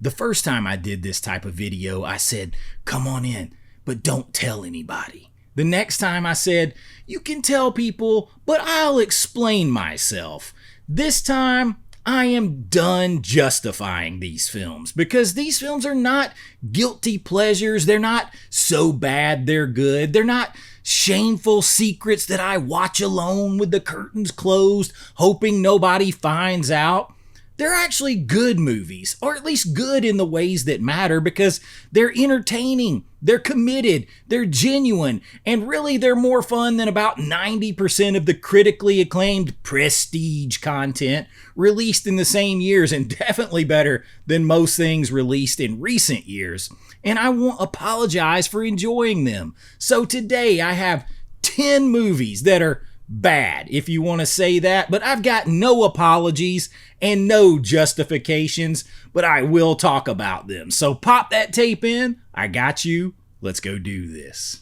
The first time I did this type of video, I said, come on in, but don't tell anybody. The next time I said, you can tell people, but I'll explain myself. This time, I am done justifying these films because these films are not guilty pleasures. They're not so bad they're good. They're not shameful secrets that I watch alone with the curtains closed, hoping nobody finds out. They're actually good movies, or at least good in the ways that matter because they're entertaining, they're committed, they're genuine, and really they're more fun than about 90% of the critically acclaimed prestige content released in the same years, and definitely better than most things released in recent years. And I won't apologize for enjoying them. So today I have 10 movies that are bad, if you want to say that, but I've got no apologies and no justifications, but I will talk about them. So pop that tape in. I got you. Let's go do this.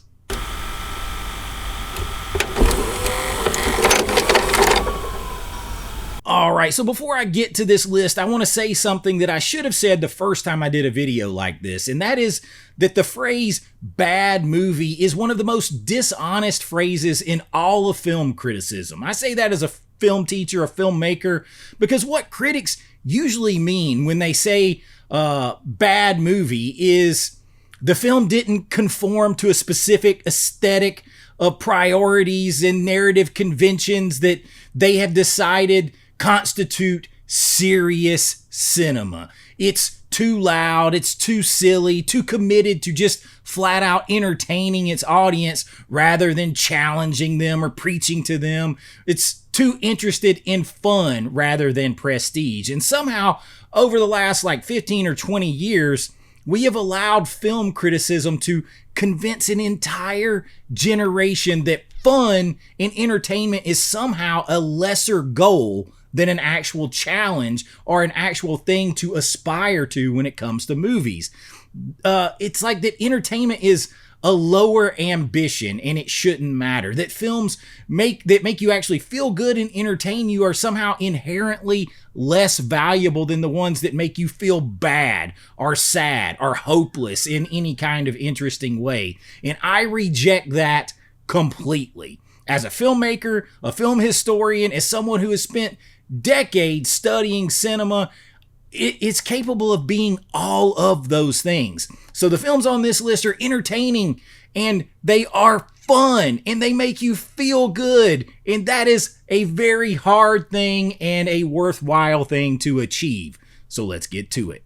All right, so before I get to this list, I want to say something that I should have said the first time I did a video like this, and that is that the phrase bad movie is one of the most dishonest phrases in all of film criticism. I say that as a film teacher, a filmmaker, because what critics usually mean when they say bad movie is the film didn't conform to a specific aesthetic of priorities and narrative conventions that they have decided constitute serious cinema. It's too loud, it's too silly, too committed to just flat out entertaining its audience rather than challenging them or preaching to them. It's too interested in fun rather than prestige. And somehow, over the last 15 or 20 years, we have allowed film criticism to convince an entire generation that fun and entertainment is somehow a lesser goal than an actual challenge or an actual thing to aspire to when it comes to movies. It's like that entertainment is a lower ambition and it shouldn't matter. That films make you actually feel good and entertain you are somehow inherently less valuable than the ones that make you feel bad or sad or hopeless in any kind of interesting way. And I reject that completely. As a filmmaker, a film historian, as someone who has spent decades studying cinema, it's capable of being all of those things. So the films on this list are entertaining and they are fun and they make you feel good. And that is a very hard thing and a worthwhile thing to achieve. So let's get to it.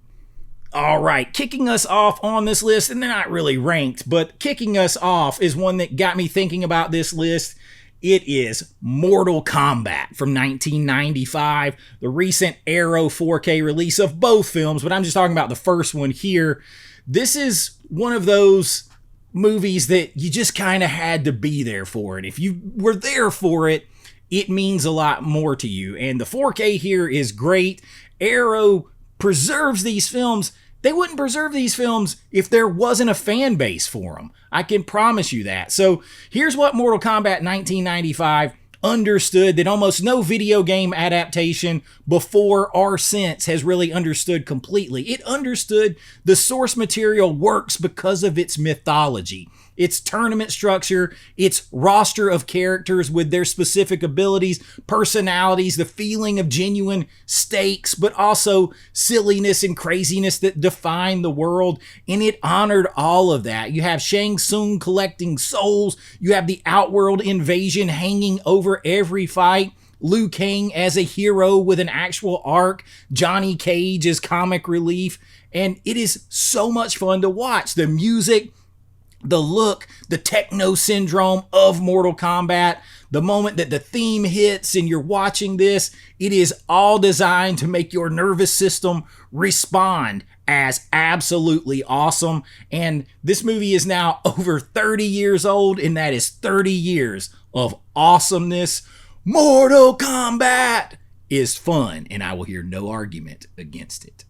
All right, kicking us off on this list, and they're not really ranked, but kicking us off is one that got me thinking about this list. It is Mortal Kombat from 1995, the recent Arrow 4K release of both films, but I'm just talking about the first one here. This is one of those movies that you just kind of had to be there for it. If you were there for it, it means a lot more to you. And the 4K here is great. Arrow preserves these films. They wouldn't preserve these films if there wasn't a fan base for them. I can promise you that. So here's what Mortal Kombat 1995 understood that almost no video game adaptation before or since has really understood completely. It understood the source material works because of its mythology, its tournament structure, its roster of characters with their specific abilities, personalities, the feeling of genuine stakes, but also silliness and craziness that define the world. And it honored all of that. You have Shang Tsung collecting souls. You have the Outworld invasion hanging over every fight. Liu Kang as a hero with an actual arc. Johnny Cage as comic relief. And it is so much fun to watch. The music, the look, the techno syndrome of Mortal Kombat, the moment that the theme hits and you're watching this, it is all designed to make your nervous system respond as absolutely awesome. And this movie is now over 30 years old, and that is 30 years of awesomeness. Mortal Kombat is fun, and I will hear no argument against it.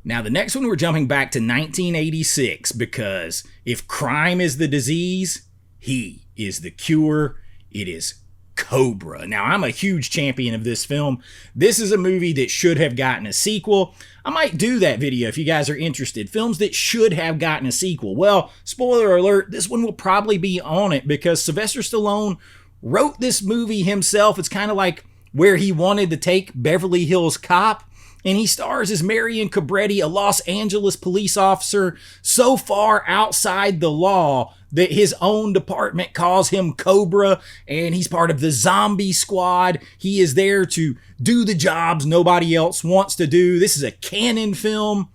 Now, the next one, we're jumping back to 1986 because if crime is the disease, he is the cure. It is Cobra. Now, I'm a huge champion of this film. This is a movie that should have gotten a sequel. I might do that video if you guys are interested. Films that should have gotten a sequel. Well, spoiler alert, this one will probably be on it because Sylvester Stallone wrote this movie himself. It's kind of like where he wanted to take Beverly Hills Cop. And he stars as Marion Cobretti, a Los Angeles police officer so far outside the law that his own department calls him Cobra, and he's part of the zombie squad. He is there to do the jobs nobody else wants to do. This is a canon film,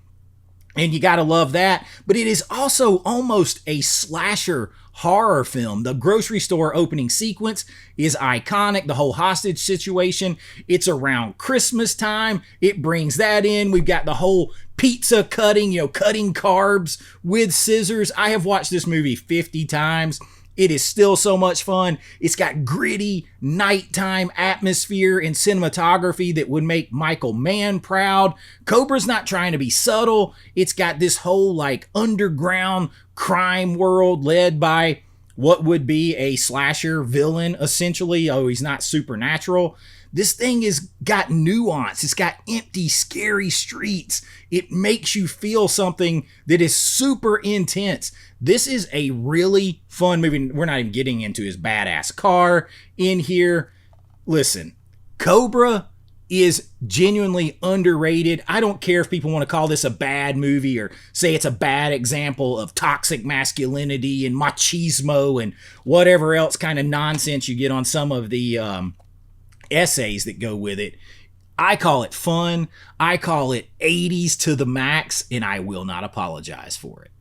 and you gotta love that. But it is also almost a slasher horror film. The grocery store opening sequence is iconic. The whole hostage situation. It's around Christmas time. It brings that in. We've got the whole pizza cutting, cutting carbs with scissors. I have watched this movie 50 times. It is still so much fun. It's got gritty nighttime atmosphere and cinematography that would make Michael Mann proud. Cobra's not trying to be subtle. It's got this whole underground crime world led by what would be a slasher villain, essentially. Oh, he's not supernatural. This thing has got nuance. It's got empty, scary streets. It makes you feel something that is super intense. This is a really fun movie. We're not even getting into his badass car in here. Listen, Cobra is genuinely underrated. I don't care if people want to call this a bad movie or say it's a bad example of toxic masculinity and machismo and whatever else kind of nonsense you get on some of the essays that go with it. I call it fun. I call it 80s to the max, and I will not apologize for it.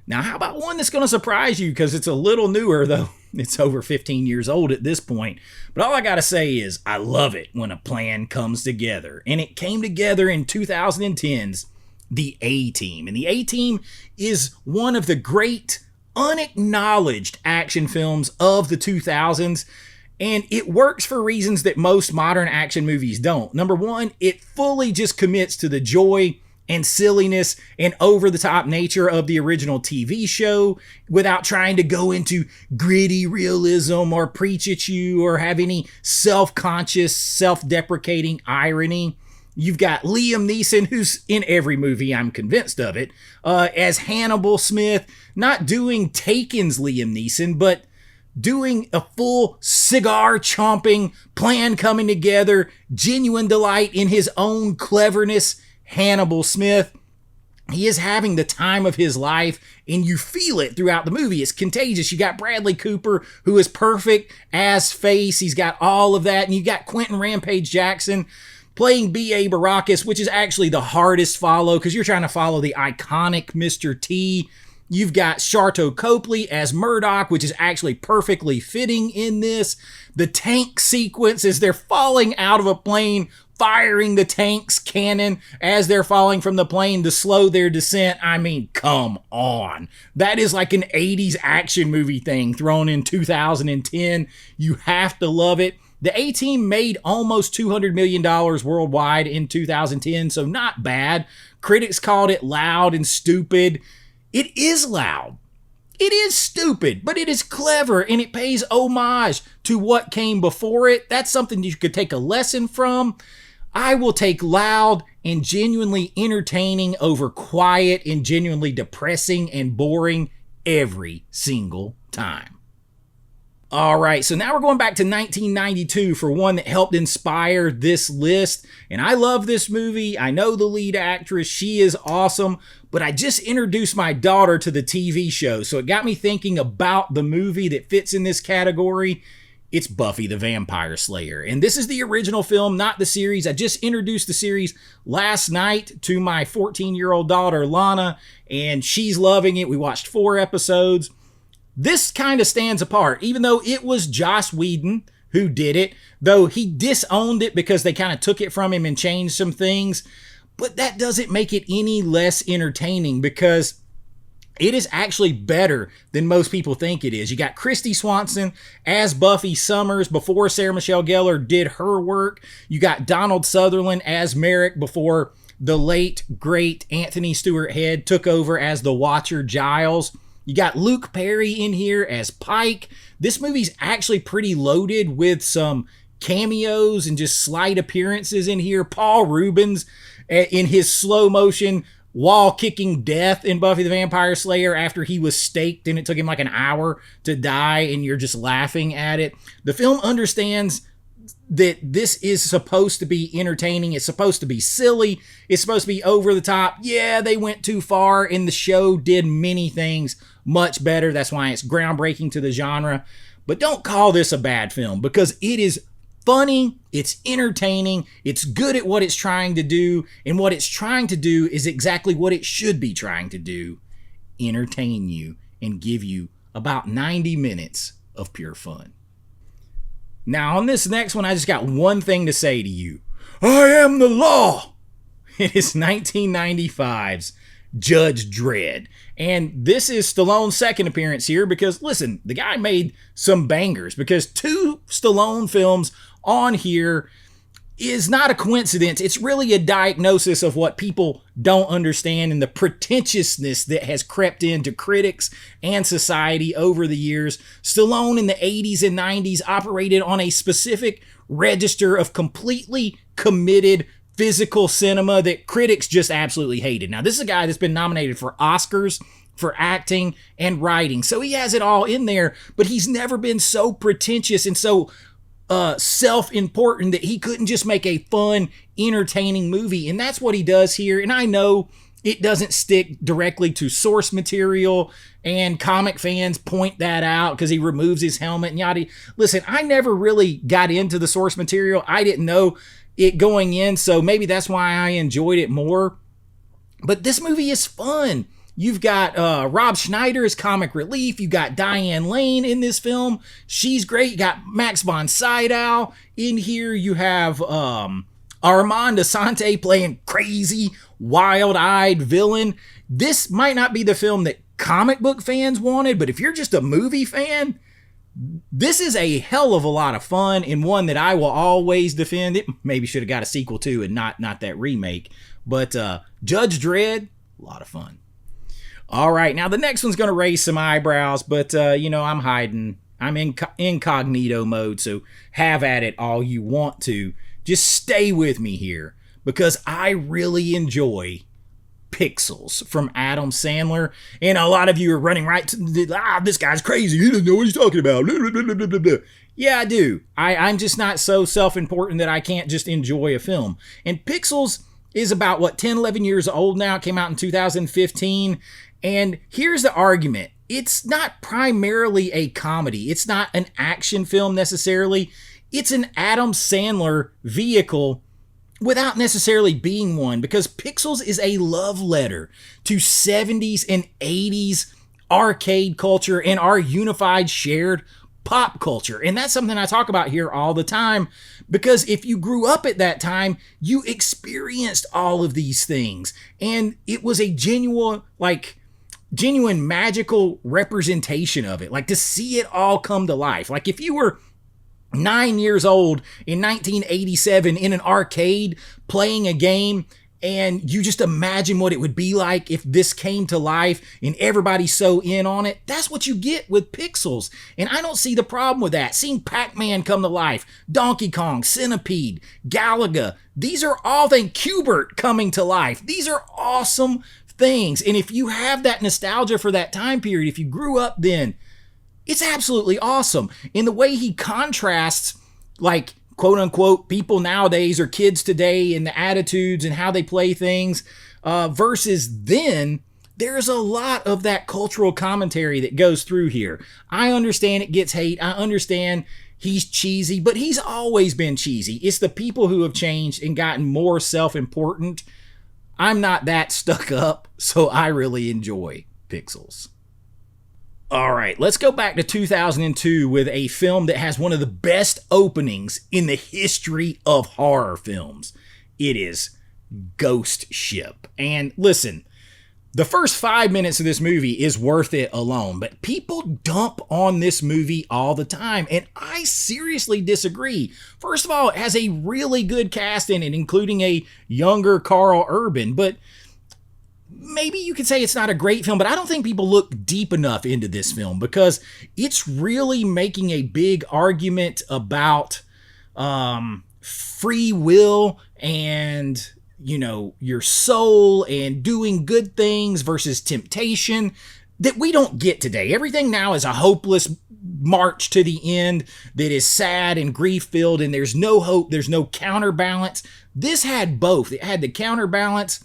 Now, how about one that's going to surprise you because it's a little newer, though it's over 15 years old at this point. But all I got to say is I love it when a plan comes together. And it came together in 2010's The A-Team. And The A-Team is one of the great unacknowledged action films of the 2000s. And it works for reasons that most modern action movies don't. Number one, it fully just commits to the joy and silliness and over-the-top nature of the original TV show without trying to go into gritty realism or preach at you or have any self-conscious, self-deprecating irony. You've got Liam Neeson, who's in every movie, I'm convinced of it, as Hannibal Smith, not doing Taken's Liam Neeson, but doing a full cigar-chomping plan coming together, genuine delight in his own cleverness. Hannibal Smith, he is having the time of his life, and you feel it throughout the movie. It's contagious. You got Bradley Cooper, who is perfect as Face. He's got all of that, and you got Quentin Rampage Jackson playing B.A. Baracus, which is actually the hardest follow because you're trying to follow the iconic Mr. T. You've got Sharto Copley as Murdoch, which is actually perfectly fitting in this. The tank sequence as they're falling out of a plane, firing the tank's cannon as they're falling from the plane to slow their descent. I mean, come on. That is like an 80s action movie thing thrown in 2010. You have to love it. The A-Team made almost $200 million worldwide in 2010, so not bad. Critics called it loud and stupid. It is loud. It is stupid, but it is clever, and it pays homage to what came before it. That's something you could take a lesson from. I will take loud and genuinely entertaining over quiet and genuinely depressing and boring every single time. All right, so now we're going back to 1992 for one that helped inspire this list. And I love this movie. I know the lead actress. She is awesome. But I just introduced my daughter to the TV show, so it got me thinking about the movie that fits in this category. It's Buffy the Vampire Slayer. And this is the original film, not the series. I just introduced the series last night to my 14-year-old daughter, Lana, and she's loving it. We watched 4 episodes. This kind of stands apart, even though it was Joss Whedon who did it, though he disowned it because they kind of took it from him and changed some things. But that doesn't make it any less entertaining because it is actually better than most people think it is. You got Christy Swanson as Buffy Summers before Sarah Michelle Gellar did her work. You got Donald Sutherland as Merrick before the late, great Anthony Stewart Head took over as the Watcher Giles. You got Luke Perry in here as Pike. This movie's actually pretty loaded with some cameos and just slight appearances in here. Paul Rubens in his slow motion wall kicking death in Buffy the Vampire Slayer after he was staked and it took him like an hour to die, and you're just laughing at it. The film understands that this is supposed to be entertaining. It's supposed to be silly. It's supposed to be over the top. Yeah, they went too far, and the show did many things much better. That's why it's groundbreaking to the genre. But don't call this a bad film, because it is funny, it's entertaining, it's good at what it's trying to do, and what it's trying to do is exactly what it should be trying to do: entertain you and give you about 90 minutes of pure fun. Now, on this next one, I just got one thing to say to you. I am the law! It is 1995's Judge Dredd. And this is Stallone's second appearance here because, listen, the guy made some bangers, because 2 Stallone films on here is not a coincidence. It's really a diagnosis of what people don't understand and the pretentiousness that has crept into critics and society over the years. Stallone in the 80s and 90s operated on a specific register of completely committed physical cinema that critics just absolutely hated. Now, this is a guy that's been nominated for Oscars for acting and writing, so he has it all in there, but he's never been so pretentious and so self-important that he couldn't just make a fun, entertaining movie. And that's what he does here. And I know it doesn't stick directly to source material, and comic fans point that out because he removes his helmet and yada. Listen, I never really got into the source material. I didn't know it going in, so maybe that's why I enjoyed it more. But this movie is fun. You've got Rob Schneider as comic relief. You got Diane Lane in this film. She's great. You got Max von Sydow in here. You have Armand Assante playing crazy, wild-eyed villain. This might not be the film that comic book fans wanted, but if you're just a movie fan, this is a hell of a lot of fun, and one that I will always defend. It maybe should have got a sequel too, and not that remake. But Judge Dredd, a lot of fun. All right, now the next one's going to raise some eyebrows, but I'm hiding. I'm in incognito mode, so have at it all you want to. Just stay with me here, because I really enjoy Pixels from Adam Sandler. And a lot of you are running right to this guy's crazy. He doesn't know what he's talking about. Yeah, I do. I'm just not so self-important that I can't just enjoy a film. And Pixels is about, 10, 11 years old now. It came out in 2015. And here's the argument. It's not primarily a comedy. It's not an action film necessarily. It's an Adam Sandler vehicle without necessarily being one, because Pixels is a love letter to 70s and 80s arcade culture and our unified shared pop culture. And that's something I talk about here all the time, because if you grew up at that time, you experienced all of these things. And it was a genuine magical representation of it. Like, to see it all come to life. Like, if you were 9 years old in 1987 in an arcade playing a game, and you just imagine what it would be like if this came to life and everybody's so in on it. That's what you get with Pixels. And I don't see the problem with that. Seeing Pac-Man come to life, Donkey Kong, Centipede, Galaga, these are all things, Q*bert coming to life. These are awesome things. And if you have that nostalgia for that time period, if you grew up then, it's absolutely awesome. In the way he contrasts, like, quote unquote, people nowadays or kids today and the attitudes and how they play things versus then, there's a lot of that cultural commentary that goes through here. I understand it gets hate. I understand he's cheesy, but he's always been cheesy. It's the people who have changed and gotten more self-important. I'm not that stuck up, so I really enjoy Pixels. All right, let's go back to 2002 with a film that has one of the best openings in the history of horror films. It is Ghost Ship. And listen, the first 5 minutes of this movie is worth it alone, but people dump on this movie all the time, and I seriously disagree. First of all, it has a really good cast in it, including a younger Carl Urban, but maybe you could say it's not a great film, but I don't think people look deep enough into this film because it's really making a big argument about free will and, you know, your soul and doing good things versus temptation that we don't get today. Everything now is a hopeless march to the end that is sad and grief-filled, and there's no hope, there's no counterbalance. This had both. It had the counterbalance,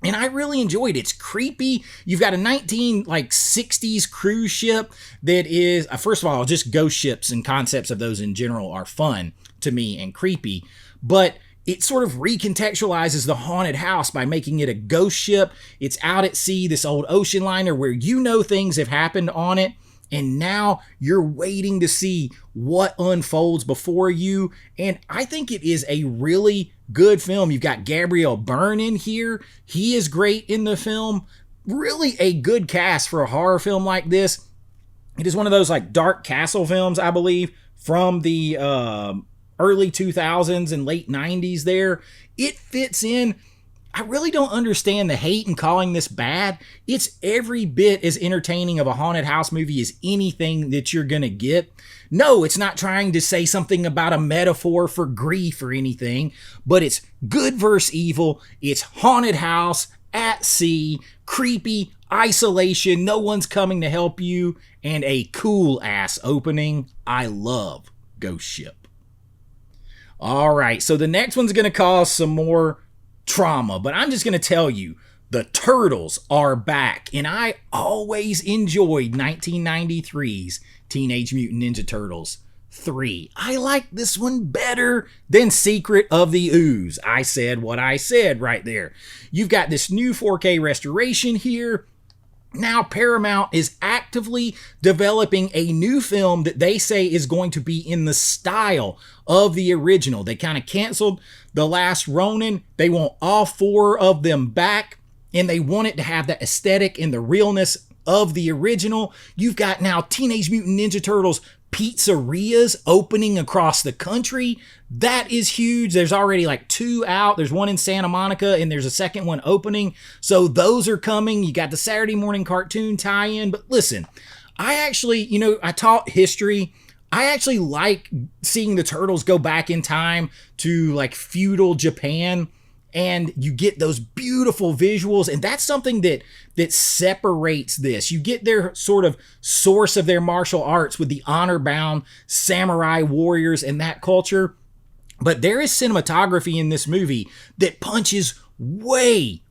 and I really enjoyed it. It's creepy. You've got a 60s cruise ship that is, first of all, just ghost ships and concepts of those in general are fun to me and creepy, but it sort of recontextualizes the haunted house by making it a ghost ship. It's out at sea, this old ocean liner where you know things have happened on it, and now you're waiting to see what unfolds before you. And I think it is a really good film. You've got Gabriel Byrne in here. He is great in the film. Really a good cast for a horror film like this. It is one of those like Dark Castle films, I believe, from the early 2000s and late 90s there. It fits in. I really don't understand the hate and calling this bad. It's every bit as entertaining of a haunted house movie as anything that you're going to get. No, it's not trying to say something about a metaphor for grief or anything, but it's good versus evil. It's haunted house, at sea, creepy, isolation, no one's coming to help you, and a cool ass opening. I love Ghost Ship. All right, so the next one's going to cause some more trauma, but I'm just going to tell you, the Turtles are back, and I always enjoyed 1993's Teenage Mutant Ninja Turtles 3. I like this one better than Secret of the Ooze. I said what I said right there. You've got this new 4K restoration here. Now Paramount is actively developing a new film that they say is going to be in the style of the original. They kind of canceled The Last Ronin. They want all 4 of them back, and they want it to have that aesthetic and the realness of the original. You've got now Teenage Mutant Ninja Turtles pizzerias opening across the country. That is huge. There's already like 2 out. There's one in Santa Monica and there's a second one opening. So those are coming. You got the Saturday morning cartoon tie-in. But listen, I actually, I taught history. I actually like seeing the Turtles go back in time to like feudal Japan, and you get those beautiful visuals, and that's something that separates this. You get their sort of source of their martial arts with the honor-bound samurai warriors and that culture, but there is cinematography in this movie that punches way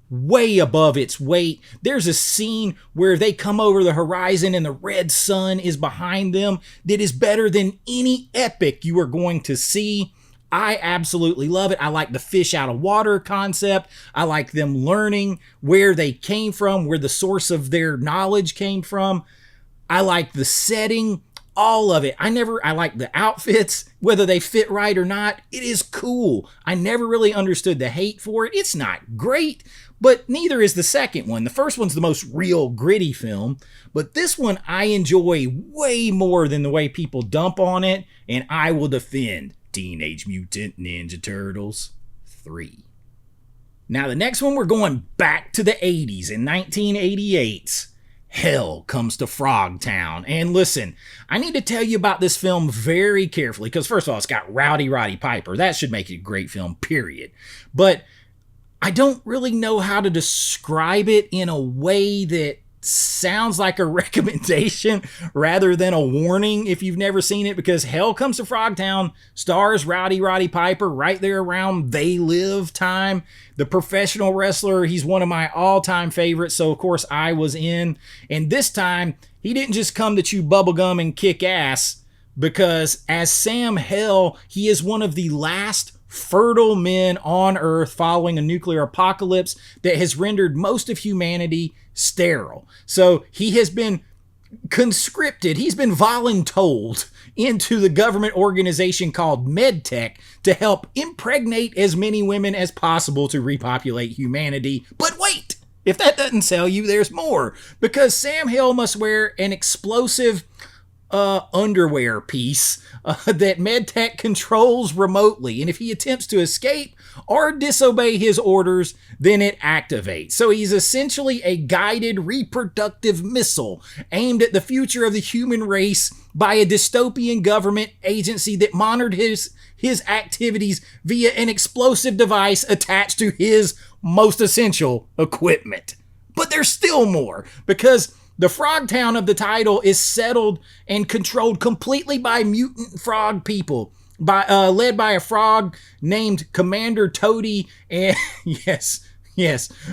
above its weight. There's a scene where they come over the horizon and the red sun is behind them that is better than any epic you are going to see. I absolutely love it. I like the fish out of water concept. I like them learning where they came from, where the source of their knowledge came from. I like the setting, all of it. I like the outfits, whether they fit right or not. It is cool. I never really understood the hate for it. It's not great, but neither is the second one. The first one's the most real gritty film, but this one I enjoy way more than the way people dump on it, and I will defend Teenage Mutant Ninja Turtles 3. Now the next one, we're going back to the 80s. In 1988, hell comes to Frogtown. And listen, I need to tell you about this film very carefully, because first of all, it's got Rowdy Roddy Piper. That should make it a great film, period. But I don't really know how to describe it in a way that sounds like a recommendation rather than a warning if you've never seen it, because Hell Comes to Frogtown stars Rowdy Roddy Piper right there around They Live time. The professional wrestler, he's one of my all-time favorites, so of course I was in. And this time, he didn't just come to chew bubblegum and kick ass, because as Sam Hell, he is one of the last fertile men on Earth following a nuclear apocalypse that has rendered most of humanity sterile. So he has been conscripted, he's been voluntold into the government organization called MedTech to help impregnate as many women as possible to repopulate humanity. But wait, if that doesn't sell you, there's more, because Sam Hill must wear an explosive underwear piece that MedTech controls remotely, and if he attempts to escape, or disobey his orders, then it activates. So he's essentially a guided reproductive missile aimed at the future of the human race by a dystopian government agency that monitored his activities via an explosive device attached to his most essential equipment. But there's still more, because the Frogtown of the title is settled and controlled completely by mutant frog people, led by a frog named Commander Toady, and yes,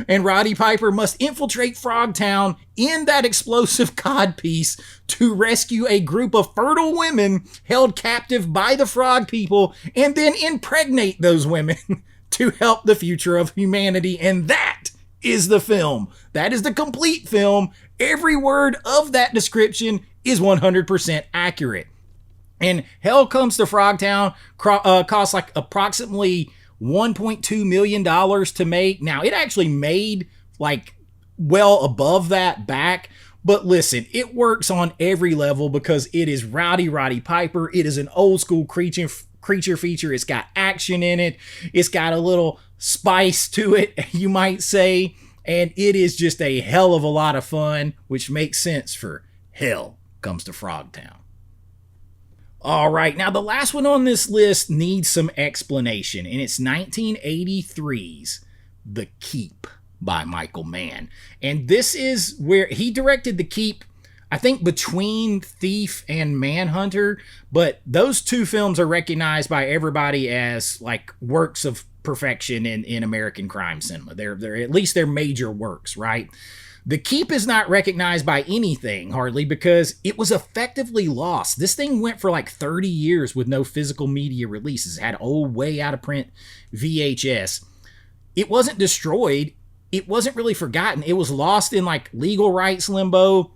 and Roddy Piper must infiltrate Frogtown in that explosive codpiece to rescue a group of fertile women held captive by the frog people, and then impregnate those women to help the future of humanity. And that is the film. That is the complete film. Every word of that description is 100% accurate. And Hell Comes to Frogtown costs like approximately $1.2 million to make. Now, it actually made like well above that back. But listen, it works on every level because it is Roddy Piper. It is an old school creature feature. It's got action in it. It's got a little spice to it, you might say. And it is just a hell of a lot of fun, which makes sense for Hell Comes to Frogtown. All right, now the last one on this list needs some explanation, and it's 1983's The Keep by Michael Mann. And this is where he directed The Keep, I think, between Thief and Manhunter, but those two films are recognized by everybody as like works of perfection in American crime cinema. They're at least they're major works, right? The Keep is not recognized by anything, hardly, because it was effectively lost. This thing went for like 30 years with no physical media releases. It had old, way out of print VHS. It wasn't destroyed. It wasn't really forgotten. It was lost in like legal rights limbo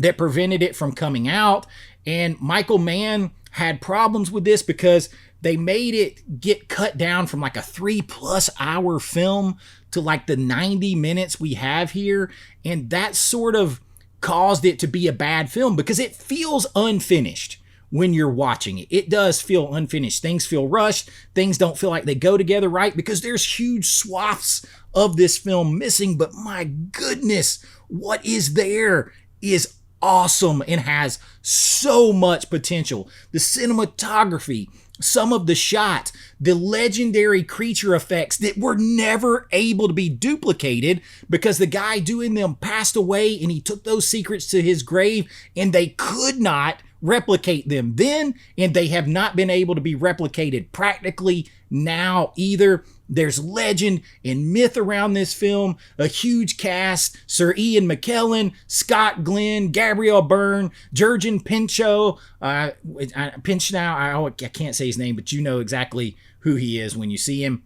that prevented it from coming out. And Michael Mann had problems with this because they made it get cut down from like a 3+ hour film to like the 90 minutes we have here. And that sort of caused it to be a bad film because it feels unfinished when you're watching it. It does feel unfinished. Things feel rushed. Things don't feel like they go together right because there's huge swaths of this film missing. But my goodness, what is there is awesome and has so much potential. The cinematography, some of the shots, the legendary creature effects that were never able to be duplicated because the guy doing them passed away and he took those secrets to his grave and they could not replicate them then, and they have not been able to be replicated practically now either. There's legend and myth around this film, a huge cast: Sir Ian McKellen, Scott Glenn, Gabrielle Byrne, Jurgen Pinchot, I can't say his name, but you know exactly who he is when you see him.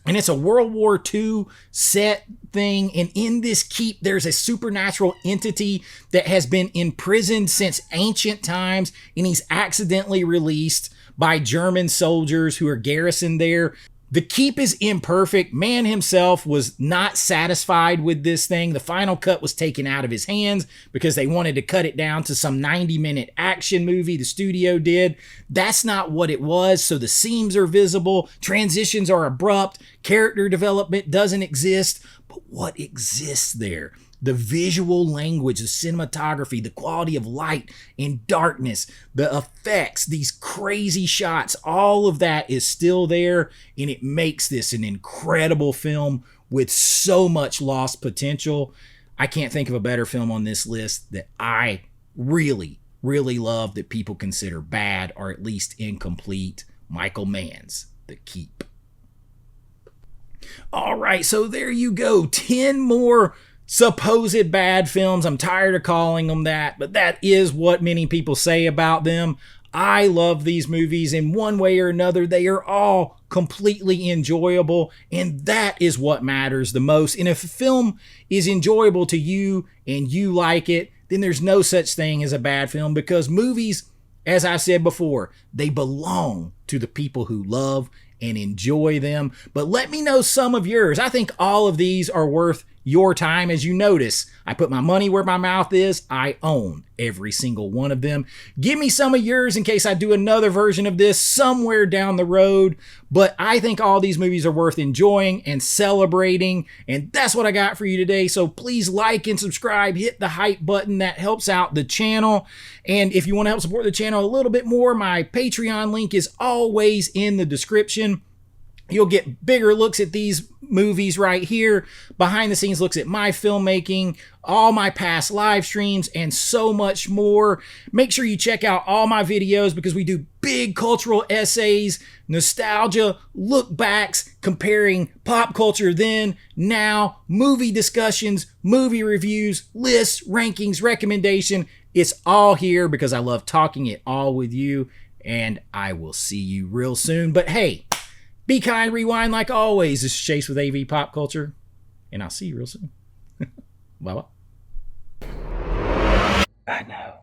And it's a World War II set thing. And in this keep, there's a supernatural entity that has been imprisoned since ancient times. And he's accidentally released by German soldiers who are garrisoned there. The keep is imperfect. Mann himself was not satisfied with this thing. The final cut was taken out of his hands because they wanted to cut it down to some 90-minute action movie the studio did. That's not what it was, so the seams are visible, transitions are abrupt, character development doesn't exist. But what exists there? The visual language, the cinematography, the quality of light and darkness, the effects, these crazy shots, all of that is still there, and it makes this an incredible film with so much lost potential. I can't think of a better film on this list that I really, really love that people consider bad or at least incomplete. Michael Mann's The Keep. All right, so there you go. 10 more supposed bad films. I'm tired of calling them that, but that is what many people say about them. I love these movies in one way or another. They are all completely enjoyable, and that is what matters the most. And if a film is enjoyable to you and you like it, then there's no such thing as a bad film, because movies, as I said before, they belong to the people who love and enjoy them. But let me know some of yours. I think all of these are worth your time. As you notice, I put my money where my mouth is. I own every single one of them. Give me some of yours in case I do another version of this somewhere down the road. But I think all these movies are worth enjoying and celebrating. And that's what I got for you today. So please like and subscribe. Hit the hype button. That helps out the channel. And if you want to help support the channel a little bit more, my Patreon link is always in the description. You'll get bigger looks at these movies right here, behind the scenes looks at my filmmaking, all my past live streams, and so much more. Make sure you check out all my videos because we do big cultural essays, nostalgia, look backs, comparing pop culture then, now, movie discussions, movie reviews, lists, rankings, recommendation. It's all here because I love talking it all with you, and I will see you real soon. But hey, be kind, rewind like always. This is Chase with AV Pop Culture, and I'll see you real soon. Bye-bye. I know.